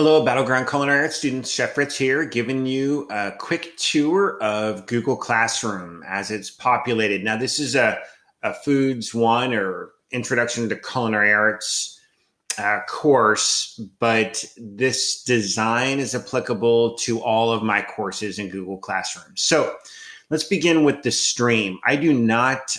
Hello, Battleground Culinary Arts students. Chef Fritz here, giving you a quick tour of Google Classroom as it's populated. Now, this is a Foods 1 or Introduction to Culinary Arts course, but this design is applicable to all of my courses in Google Classroom. So let's begin with the stream. I do not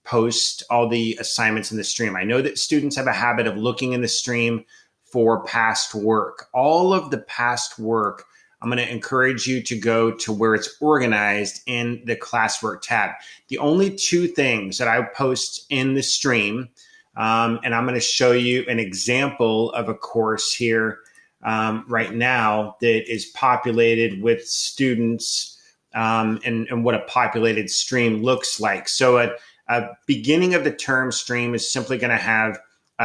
post all the assignments in the stream. I know that students have a habit of looking in the stream for past work. All of the past work, I'm going to encourage you to go to where it's organized in the classwork tab. The only two things that I post in the stream, and I'm going to show you an example of a course here right now that is populated with students and what a populated stream looks like. So a beginning of the term stream is simply going to have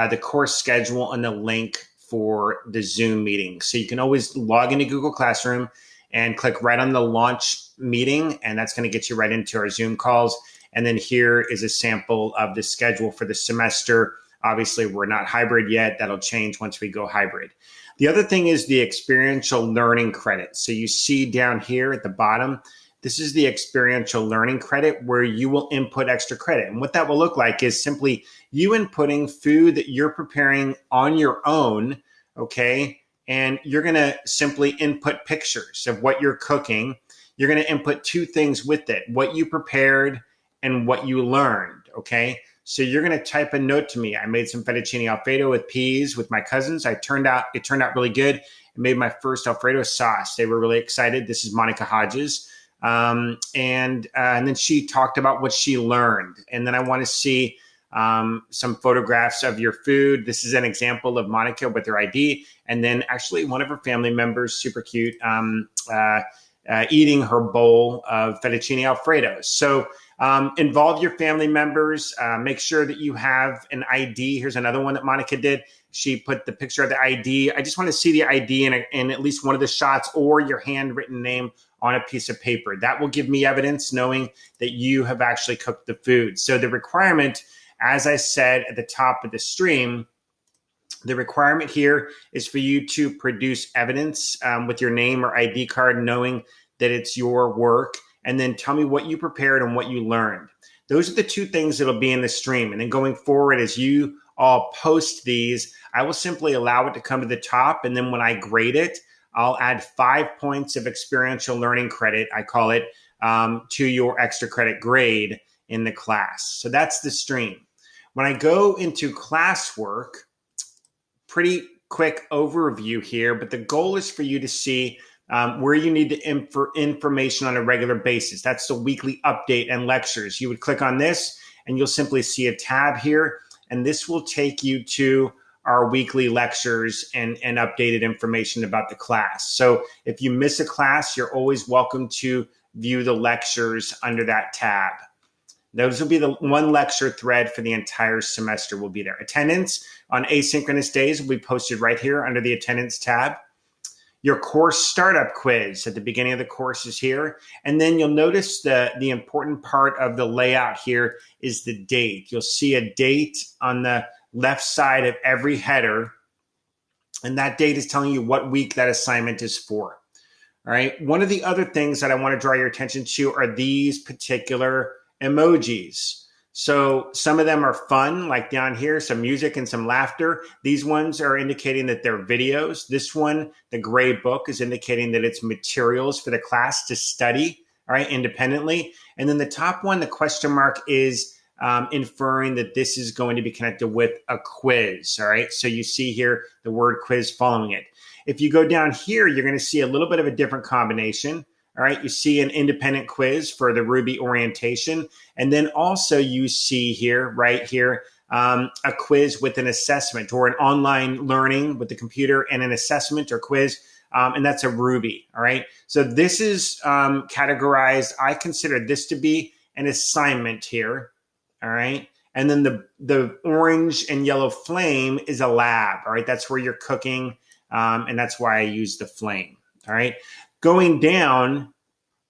the course schedule and the link for the Zoom meeting. So you can always log into Google Classroom and click right on the launch meeting, and that's going to get you right into our Zoom calls. And then here is a sample of the schedule for the semester. Obviously, we're not hybrid yet. That'll change once we go hybrid. The other thing is the experiential learning credit. So you see down here at the bottom, this is the experiential learning credit where you will input extra credit. And what that will look like is simply you inputting food that you're preparing on your own, okay? And you're gonna simply input pictures of what you're cooking. You're gonna input two things with it, what you prepared and what you learned, okay? So you're gonna type a note to me. I made some fettuccine Alfredo with peas with my cousins. It turned out really good. I made my first Alfredo sauce. They were really excited. This is Monica Hodges. And then she talked about what she learned. And then I want to see some photographs of your food. This is an example of Monica with her ID. And then actually one of her family members, super cute, eating her bowl of fettuccine Alfredo. So involve your family members. Make sure that you have an ID. Here's another one that Monica did. She put the picture of the ID. I just want to see the ID in at least one of the shots or your handwritten name on a piece of paper. That will give me evidence knowing that you have actually cooked the food. So the requirement, as I said at the top of the stream, the requirement here is for you to produce evidence with your name or ID card, knowing that it's your work, and then tell me what you prepared and what you learned. Those are the two things that'll be in the stream. And then going forward, as you all post these, I will simply allow it to come to the top. And then when I grade it, I'll add 5 points of experiential learning credit, I call it, to your extra credit grade in the class. So that's the stream. When I go into classwork, pretty quick overview here, but the goal is for you to see where you need to information on a regular basis. That's the weekly update and lectures. You would click on this and you'll simply see a tab here, and this will take you to our weekly lectures and updated information about the class. So if you miss a class, you're always welcome to view the lectures under that tab. Those will be the one lecture thread for the entire semester will be there. Attendance on asynchronous days will be posted right here under the attendance tab. Your course startup quiz at the beginning of the course is here. And then you'll notice the important part of the layout here is the date. You'll see a date on the left side of every header, and that date is telling you what week that assignment is for. All right. One of the other things that I want to draw your attention to are these particular emojis. So some of them are fun, like down here, some music and some laughter. These ones are indicating that they're videos. This one, the gray book, is indicating that it's materials for the class to study, all right, independently. And then the top one, the question mark, is inferring that this is going to be connected with a quiz, all right? So you see here the word quiz following it. If you go down here, you're going to see a little bit of a different combination, all right? You see an independent quiz for the Ruby orientation. And then also you see here, right here, a quiz with an assessment or an online learning with the computer and an assessment or quiz. And that's a Ruby, all right? So this is categorized. I consider this to be an assignment here. All right. And then the orange and yellow flame is a lab. All right. That's where you're cooking. And that's why I use the flame. All right. Going down,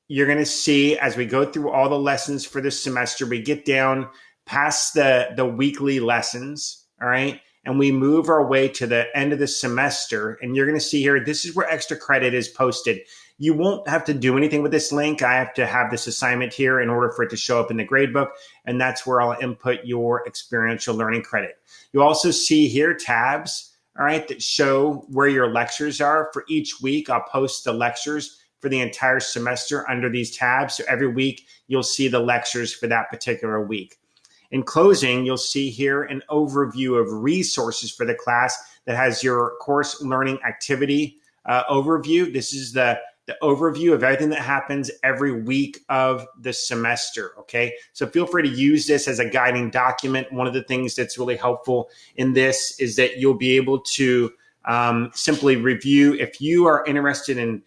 you're going to see as we go through all the lessons for this semester, we get down past the weekly lessons. All right. and we move our way to the end of the semester. And you're going to see here, this is where extra credit is posted. You won't have to do anything with this link. I have to have this assignment here in order for it to show up in the gradebook, and that's where I'll input your experiential learning credit. You'll also see here tabs, all right, that show where your lectures are. For each week, I'll post the lectures for the entire semester under these tabs. So every week, you'll see the lectures for that particular week. In closing, you'll see here an overview of resources for the class that has your course learning activity overview. This is the overview of everything that happens every week of the semester, okay? So feel free to use this as a guiding document. One of the things that's really helpful in this is that you'll be able to simply review. If you are interested in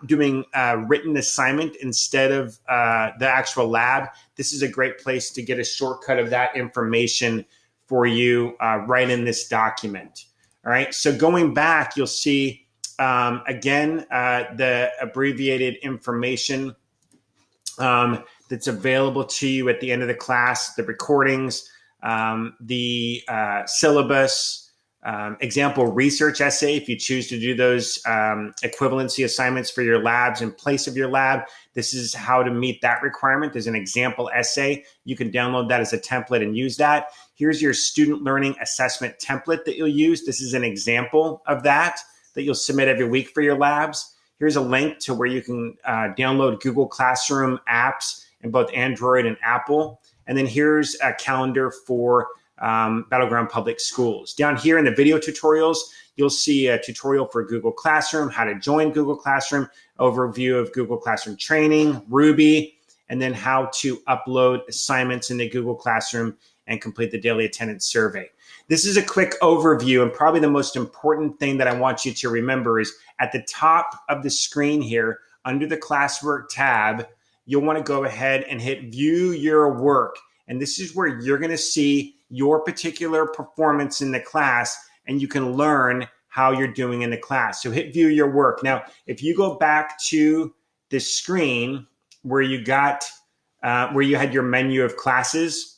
doing a written assignment instead of the actual lab, this is a great place to get a shortcut of that information for you right in this document. All right, so going back, you'll see again, the abbreviated information that's available to you at the end of the class, the recordings, the syllabus, example research essay, if you choose to do those equivalency assignments for your labs in place of your lab. This is how to meet that requirement. There's an example essay. You can download that as a template and use that. Here's your student learning assessment template that you'll use. This is an example of that you'll submit every week for your labs. Here's a link to where you can download Google Classroom apps in both Android and Apple. And then here's a calendar for Battleground Public Schools. Down here in the video tutorials, you'll see a tutorial for Google Classroom, how to join Google Classroom, overview of Google Classroom training, Ruby, and then how to upload assignments into Google Classroom and complete the daily attendance survey. This is a quick overview, and probably the most important thing that I want you to remember is at the top of the screen here, under the classwork tab, you'll want to go ahead and hit view your work. And this is where you're going to see your particular performance in the class, and you can learn how you're doing in the class. So hit view your work. Now, if you go back to the screen where you got, where you had your menu of classes,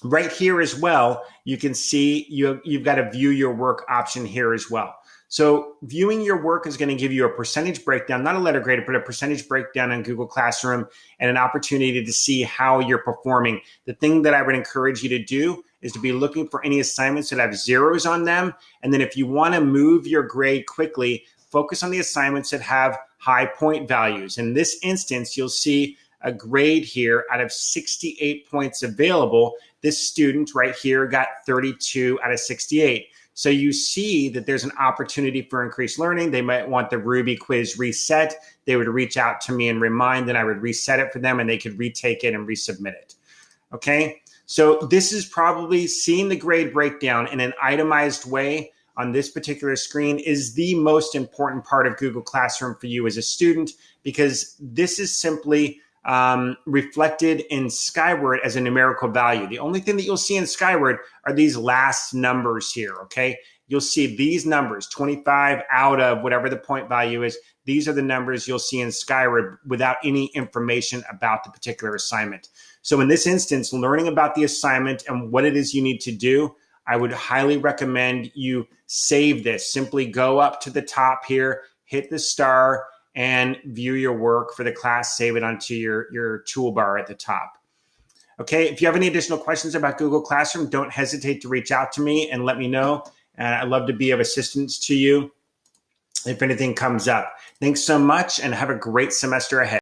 right here as well, you can see you've got a view your work option here as well. So viewing your work is going to give you a percentage breakdown, not a letter grade, but a percentage breakdown on Google Classroom and an opportunity to see how you're performing. The thing that I would encourage you to do is to be looking for any assignments that have zeros on them. And then if you want to move your grade quickly, focus on the assignments that have high point values. In this instance, you'll see a grade here out of 68 points available. This student right here got 32 out of 68. So you see that there's an opportunity for increased learning. They might want the Ruby quiz reset. They would reach out to me and remind, and I would reset it for them, and they could retake it and resubmit it. Okay, so this is probably seeing the grade breakdown in an itemized way on this particular screen is the most important part of Google Classroom for you as a student, because this is simply reflected in Skyward as a numerical value. The only thing that you'll see in Skyward are these last numbers here, okay? You'll see these numbers, 25 out of whatever the point value is. These are the numbers you'll see in Skyward without any information about the particular assignment. So in this instance, learning about the assignment and what it is you need to do, I would highly recommend you save this. Simply go up to the top here, hit the star, and view your work for the class, save it onto your toolbar at the top. Okay, if you have any additional questions about Google Classroom, don't hesitate to reach out to me and let me know. And I'd love to be of assistance to you if anything comes up. Thanks so much, and have a great semester ahead.